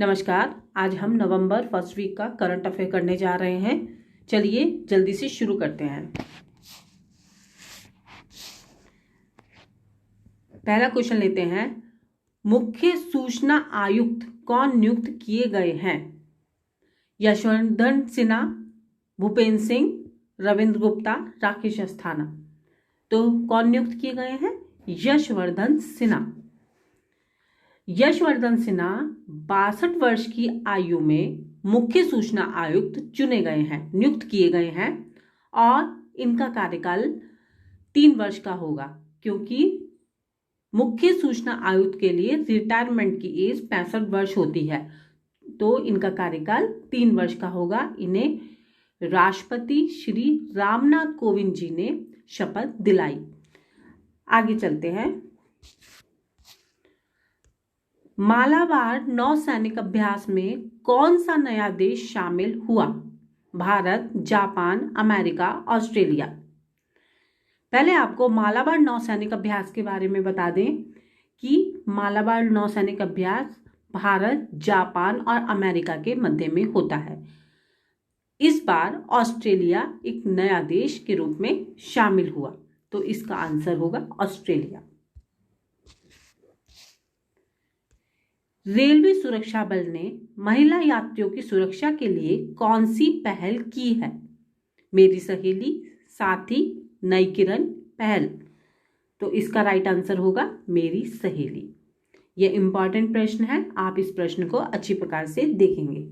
नमस्कार। आज हम नवंबर फर्स्ट वीक का करंट अफेयर करने जा रहे हैं। चलिए जल्दी से शुरू करते हैं। पहला क्वेश्चन लेते हैं। मुख्य सूचना आयुक्त कौन नियुक्त किए गए हैं? यशवर्धन सिन्हा, भूपेंद्र सिंह, रविंद्र गुप्ता, राकेश अस्थाना। तो कौन नियुक्त किए गए हैं? यशवर्धन सिन्हा। यशवर्धन सिन्हा 62 वर्ष की आयु में मुख्य सूचना आयुक्त चुने गए हैं, नियुक्त किए गए हैं और इनका कार्यकाल 3 वर्ष का होगा, क्योंकि मुख्य सूचना आयुक्त के लिए रिटायरमेंट की एज 65 वर्ष होती है। तो इनका कार्यकाल 3 वर्ष का होगा। इन्हें राष्ट्रपति श्री रामनाथ कोविंद जी ने शपथ दिलाई। आगे चलते हैं। मालाबार नौसैनिक अभ्यास में कौन सा नया देश शामिल हुआ? Bharat, Japan, America, Australia. पहले आपको मालाबार नौसैनिक अभ्यास के बारे में बता दें कि मालाबार नौसैनिक अभ्यास भारत, जापान और अमेरिका के मध्य में होता है। इस बार ऑस्ट्रेलिया एक नया देश के रूप में शामिल हुआ, तो इसका आंसर होगा ऑस्ट्रेलिया। रेलवे सुरक्षा बल ने महिला यात्रियों की सुरक्षा के लिए कौन सी पहल की है? मेरी सहेली, साथी, नई किरण, पहल। तो इसका राइट आंसर होगा मेरी सहेली। यह इंपॉर्टेंट प्रश्न है, आप इस प्रश्न को अच्छी प्रकार से देखेंगे।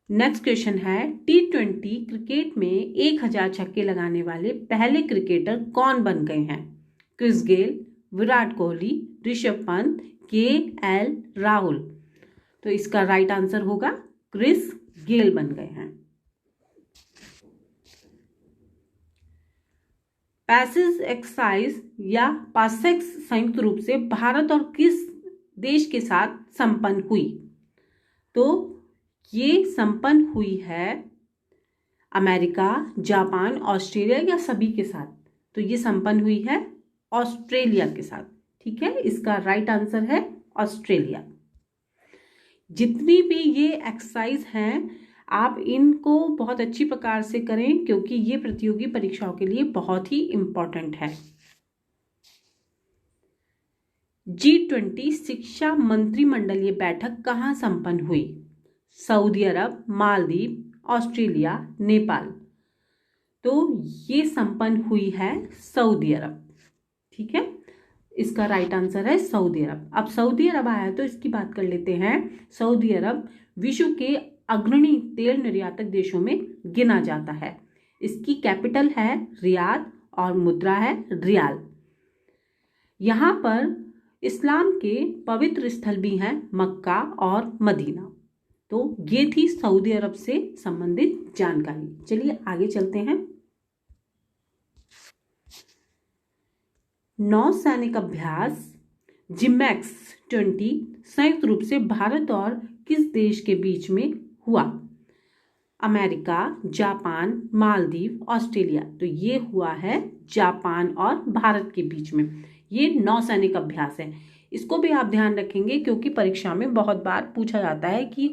नेक्स्ट क्वेश्चन है, T20 क्रिकेट में 1000 छक्के लगाने वाले पहले क्रिकेटर कौन बन गए हैं? Chris Gayle, Virat Kohli, Rishabh Pant, KL Rahul. तो इसका राइट आंसर होगा क्रिस गेल बन गए हैं। पैसेज एक्सरसाइज या पासेक्स संयुक्त रूप से भारत और किस देश के साथ संपन्न हुई? तो ये संपन्न हुई है अमेरिका, जापान, ऑस्ट्रेलिया या सभी के साथ? तो ये संपन्न हुई है ऑस्ट्रेलिया के साथ। ठीक है, इसका राइट आंसर है ऑस्ट्रेलिया। जितनी भी ये एक्सरसाइज हैं, आप इनको बहुत अच्छी प्रकार से करें, क्योंकि ये प्रतियोगी परीक्षाओं के लिए बहुत ही इंपॉर्टेंट है। G20 शिक्षा मंत्रिमंडलीय बैठक कहाँ संपन्न हुई? सऊदी अरब, मालदीव, ऑस्ट्रेलिया, नेपाल। तो ये संपन्न हुई है सऊदी अरब। ठीक है, इसका राइट आंसर है सऊदी अरब। अब सऊदी अरब आया तो इसकी बात कर लेते हैं। सऊदी अरब विश्व के अग्रणी तेल निर्यातक देशों में गिना जाता है। इसकी कैपिटल है रियाद और मुद्रा है रियाल। यहाँ पर इस्लाम के पवित्र स्थल भी हैं, मक्का और मदीना। तो ये थी सऊदी अरब से संबंधित जानकारी। चलिए आगे चलते हैं। नौसैनिक अभ्यास जिमैक्स 20 संयुक्त रूप से भारत और किस देश के बीच में हुआ? America, Japan, Maldives, Australia. तो ये हुआ है जापान और भारत के बीच में। ये नौसैनिक अभ्यास है। इसको भी आप ध्यान रखेंगे, क्योंकि परीक्षा में बहुत बार पूछा जाता है कि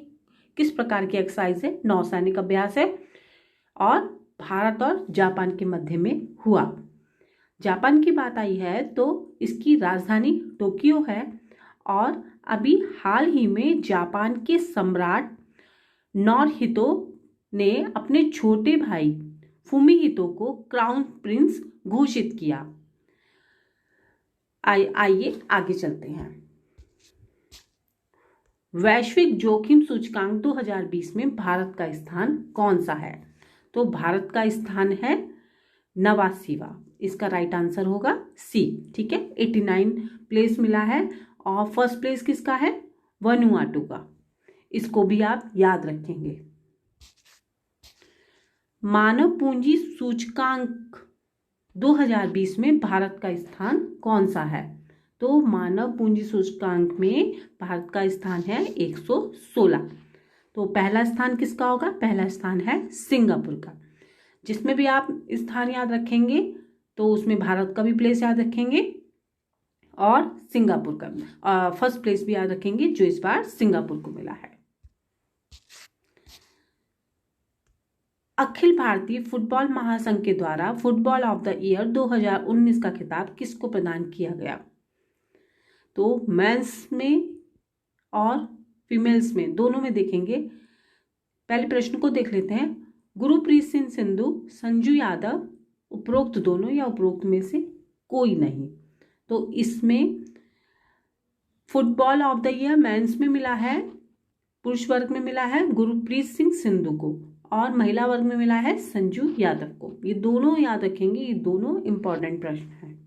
किस प्रकार की एक्सरसाइज है। नौसैनिक अभ्यास है और भारत और जापान के मध्य में हुआ। जापान की बात आई है तो इसकी राजधानी टोक्यो है और अभी हाल ही में जापान के सम्राट नारुहितो ने अपने छोटे भाई फुमिहितो को क्राउन प्रिंस घोषित किया। आइए आगे चलते हैं। वैश्विक जोखिम सूचकांक 2020 में भारत का स्थान कौन सा है? तो भारत का स्थान है 89वां। इसका राइट आंसर होगा सी। ठीक है, 89 प्लेस मिला है और फर्स्ट प्लेस किसका है? वनुआटू का। इसको भी आप याद रखेंगे। मानव पूंजी सूचकांक 2020 में भारत का स्थान कौन सा है? तो मानव पूंजी सूचकांक में भारत का स्थान है 116। तो पहला स्थान किसका होगा? पहला स्थान है सिंगापुर का। जिसमें भी आप स्थान याद रखेंगे तो उसमें भारत का भी प्लेस याद रखेंगे और सिंगापुर का फर्स्ट प्लेस भी याद रखेंगे जो इस बार सिंगापुर को मिला है। अखिल भारतीय फुटबॉल महासंघ के द्वारा फुटबॉल ऑफ द ईयर 2019 का खिताब किसको प्रदान किया गया? तो मेंस में और फीमेल्स में दोनों में देखेंगे। पहले प्रश्न को देख लेते हैं। गुरप्रीत सिंह सिंधु, संजू यादव, उपरोक्त दोनों या उपरोक्त में से कोई नहीं। तो इसमें football of the year men's में मिला है, पुरुष वर्ग में मिला है गुरप्रीत सिंह सिंधु को, और महिला वर्ग में मिला है संजू यादव को। ये दोनों याद रखेंगे, ये दोनों इंपॉर्टेंट प्रश्न हैं।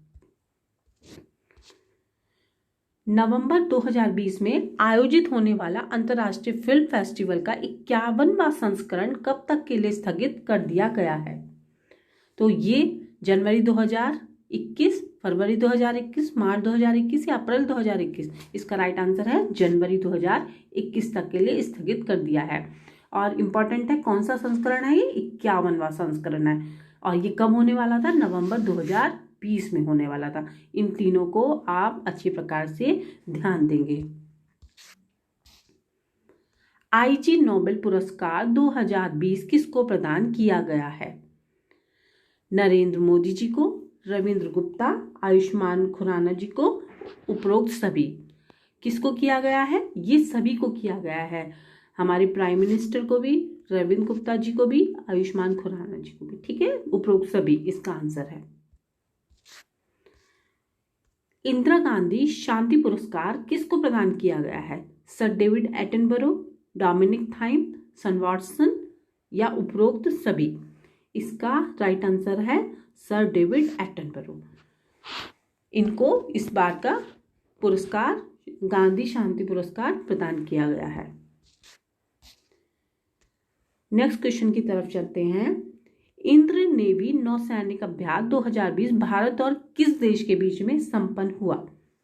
नवंबर 2020 में आयोजित होने वाला अंतर्राष्ट्रीय फिल्म फेस्टिवल का 51वां संस्करण कब तक के लिए स्थगित कर दिया गया है? तो ये जनवरी 2021, फरवरी 2021, मार्च 2021 या अप्रैल 2021? इसका राइट आंसर है जनवरी 2021 तक के लिए स्थगित कर दिया है। और इम्पॉर्टेंट है कौन सा संस्करण है? ये 51वां संस्करण है, और ये कब होने वाला था? नवंबर 2020 में होने वाला था। इन तीनों को आप अच्छी प्रकार से ध्यान देंगे। आईजी नोबेल पुरस्कार 2020 किसको प्रदान किया गया है? नरेंद्र मोदी जी को, रविंद्र गुप्ता, आयुष्मान खुराना जी को, उपरोक्त सभी? किसको किया गया है? ये सभी को किया गया है, हमारे प्राइम मिनिस्टर को भी, रविंद्र गुप्ता जी को भी, आयुष्मान खुराना जी को भी। ठीक है, उपरोक्त सभी इसका आंसर है। इंदिरा गांधी शांति पुरस्कार किसको प्रदान किया गया है? Sir David Attenborough, Dominic Thiem, Sean Watson या उपरोक्त सभी? इसका राइट आंसर है सर डेविड एटनबरो। इनको इस बार का पुरस्कार गांधी शांति पुरस्कार प्रदान किया गया है। नेक्स्ट क्वेश्चन की तरफ चलते हैं। इंद्र नेवी नौसैनिक अभ्यास 2020 भारत और किस देश के बीच में संपन्न हुआ?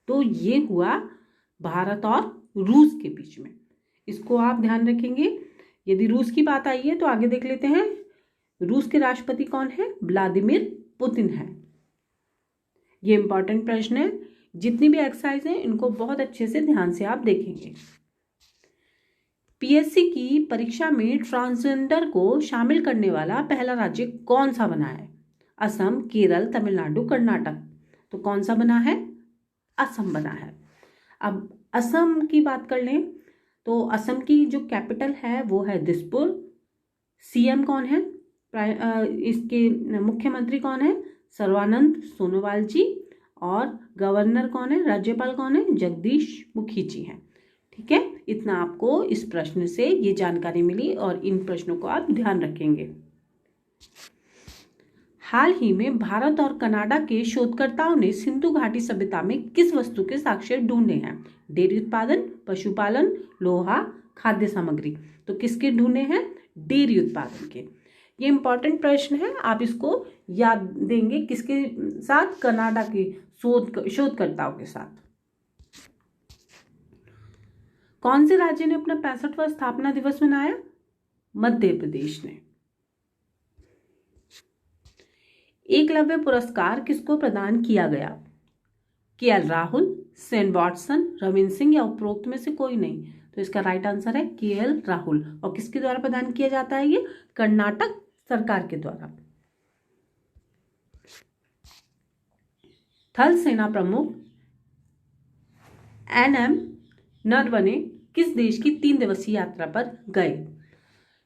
तो ये हुआ भारत और रूस के बीच में। इसको आप ध्यान रखेंगे। यदि रूस की बात आई है तो आगे देख लेते हैं। रूस के राष्ट्रपति कौन है? व्लादिमीर पुतिन है। ये इंपॉर्टेंट प्रश्न है। जितनी भी एक्सरसाइज है इनको बहुत अच्छे से ध्यान से आप देखेंगे। पीएससी की परीक्षा में ट्रांसजेंडर को शामिल करने वाला पहला राज्य कौन सा बना है? असम, केरल, तमिलनाडु, कर्नाटक? तो कौन सा बना है? असम बना है। अब असम की बात कर लें तो असम की जो कैपिटल है वो है दिसपुर। सीएम कौन है? इसके मुख्यमंत्री कौन है? सर्बानंद सोनोवाल जी। और गवर्नर कौन है? राज्यपाल कौन है? जगदीश मुखी जी हैं। ठीक है, इतना आपको इस प्रश्न से ये जानकारी मिली और इन प्रश्नों को आप ध्यान रखेंगे। हाल ही में भारत और कनाडा के शोधकर्ताओं ने सिंधु घाटी सभ्यता में किस वस्तु के साक्ष्य ढूंढे हैं? डेयरी उत्पादन, पशुपालन, लोहा, खाद्य सामग्री? तो किसके ढूंढे हैं? डेयरी उत्पादन के। ये इंपॉर्टेंट प्रश्न है, आप इसको याद देंगे किसके साथ? कनाडा के शोधकर्ताओं के साथ। कौन से राज्य ने अपना 65वां स्थापना दिवस मनाया? मध्य प्रदेश ने। एकलव्य पुरस्कार किसको प्रदान किया गया? केएल राहुल, सेन वाटसन, रविंद्र सिंह या उपरोक्त में से कोई नहीं? तो इसका राइट आंसर है केएल राहुल। और किसके द्वारा प्रदान किया जाता है? ये कर्नाटक सरकार के द्वारा। थल सेना प्रमुख एनएम नरवणे किस देश की 3 दिवसीय यात्रा पर गए?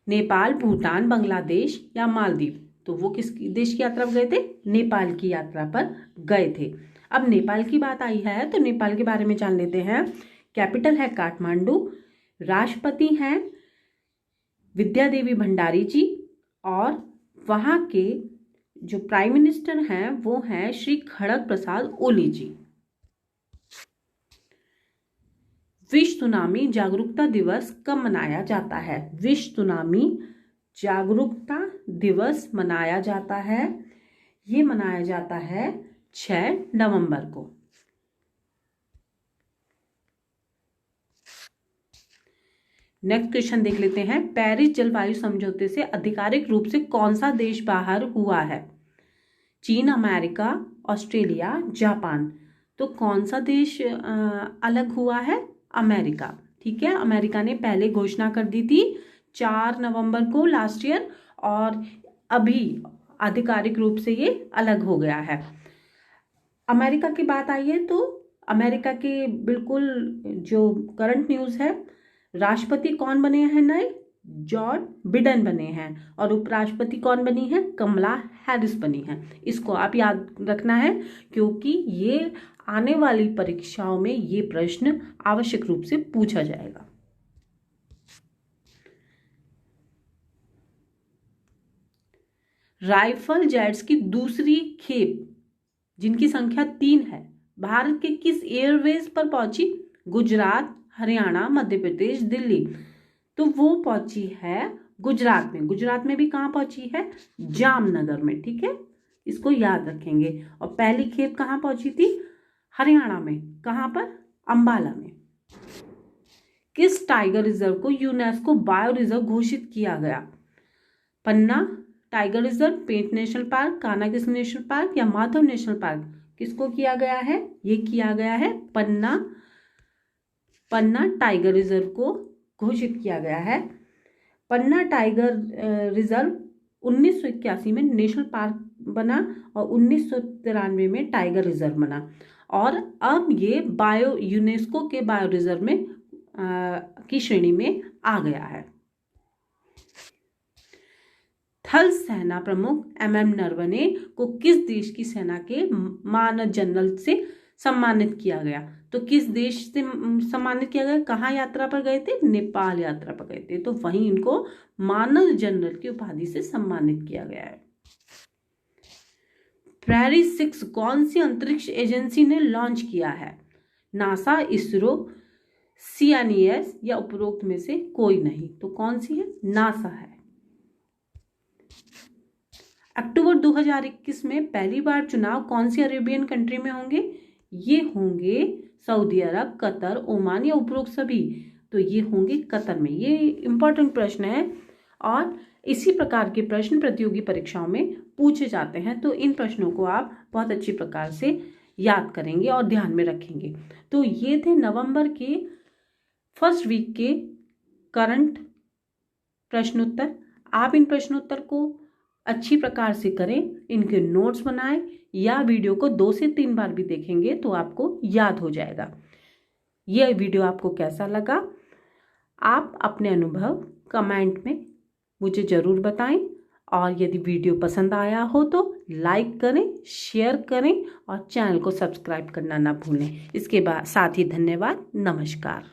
नेपाल, भूटान, बांग्लादेश या मालदीव? तो वो किस देश की यात्रा पर गए थे? नेपाल की यात्रा पर गए थे। अब नेपाल की बात आई है तो नेपाल के बारे में जान लेते हैं। कैपिटल है काठमांडू, राष्ट्रपति हैं विद्या देवी भंडारी जी, और वहाँ के जो प्राइम मिनिस्टर हैं वो हैं श्री खड़ग प्रसाद ओली जी। विश्व सुनामी जागरूकता दिवस कब मनाया जाता है? विश्व सुनामी जागरूकता दिवस मनाया जाता है, ये मनाया जाता है 6 नवंबर को। नेक्स्ट क्वेश्चन देख लेते हैं। पेरिस जलवायु समझौते से आधिकारिक रूप से कौन सा देश बाहर हुआ है? चीन, अमेरिका, ऑस्ट्रेलिया, जापान? तो कौन सा देश अलग हुआ है? अमेरिका। ठीक है, अमेरिका ने पहले घोषणा कर दी थी 4 नवंबर को लास्ट ईयर, और अभी आधिकारिक रूप से ये अलग हो गया है। अमेरिका की बात आई है तो अमेरिका के बिल्कुल जो करंट न्यूज़ है, राष्ट्रपति कौन बने हैं नए? जॉन बिडेन बने हैं, और उपराष्ट्रपति कौन बनी है? कमला हैरिस बनी है। इसको आप याद रखना है, क्योंकि ये आने वाली परीक्षाओं में ये प्रश्न आवश्यक रूप से पूछा जाएगा। राइफल जेट्स की दूसरी खेप, जिनकी संख्या 3 है, भारत के किस एयरवेज पर पहुंची? गुजरात, हरियाणा, मध्य प्रदेश, दिल्ली। तो वो पहुंची है गुजरात में। गुजरात में भी कहाँ पहुंची है? जामनगर में। ठीक है, इसको याद रखेंगे। और पहली खेप कहाँ पहुंची थी? हरियाणा में। कहाँ पर? अंबाला में। किस टाइगर रिजर्व को यूनेस्को बायो रिजर्व घोषित किया गया? पन्ना टाइगर रिजर्व, पेंच नेशनल पार्क, कान्हा किस्म नेशनल पार्क या माधव नेशनल पार्क? किसको किया गया है? ये किया गया है पन्ना टाइगर रिजर्व को घोषित किया गया है। पन्ना टाइगर रिजर्व 1981 में नेशनल पार्क बना और 1993 में टाइगर रिजर्व बना, और अब ये यूनेस्को के बायो रिजर्व में की श्रेणी में आ गया है। थल सेना प्रमुख MM नरवणे को किस देश की सेना के मानद जनरल से सम्मानित किया गया? तो किस देश से सम्मानित किया गया? कहाँ यात्रा पर गए थे? नेपाल यात्रा पर गए थे, तो वहीं इनको मानद जनरल की उपाधि से सम्मानित किया गया है। प्रैरी 6 कौन सी अंतरिक्ष एजेंसी ने लॉन्च किया है? नासा, इसरो, CNES या उपरोक्त में से कोई नहीं। तो कौन सी है? नासा है। अक्टूबर 2021 में पहली बार चुनाव कौन सी अरेबियन कंट्री में होंगे? ये होंगे सऊदी अरब, कतर, ओमान या उपरोक्त सभी? तो ये होंगे कतर में। ये इंपॉर्टेंट प्रश्न है और इसी प्रकार के प्रश्न प्रतियोगी परीक्षाओं में पूछे जाते हैं, तो इन प्रश्नों को आप बहुत अच्छी प्रकार से याद करेंगे और ध्यान में रखेंगे। तो ये थे नवंबर के फर्स्ट वीक के करंट प्रश्नोत्तर। आप इन प्रश्नोत्तर को अच्छी प्रकार से करें, इनके नोट्स बनाएं या वीडियो को 2 से 3 बार भी देखेंगे तो आपको याद हो जाएगा। यह वीडियो आपको कैसा लगा? आप अपने अनुभव कमेंट में मुझे ज़रूर बताएं, और यदि वीडियो पसंद आया हो तो लाइक करें, शेयर करें और चैनल को सब्सक्राइब करना ना भूलें। इसके बाद साथ ही धन्यवाद। नमस्कार।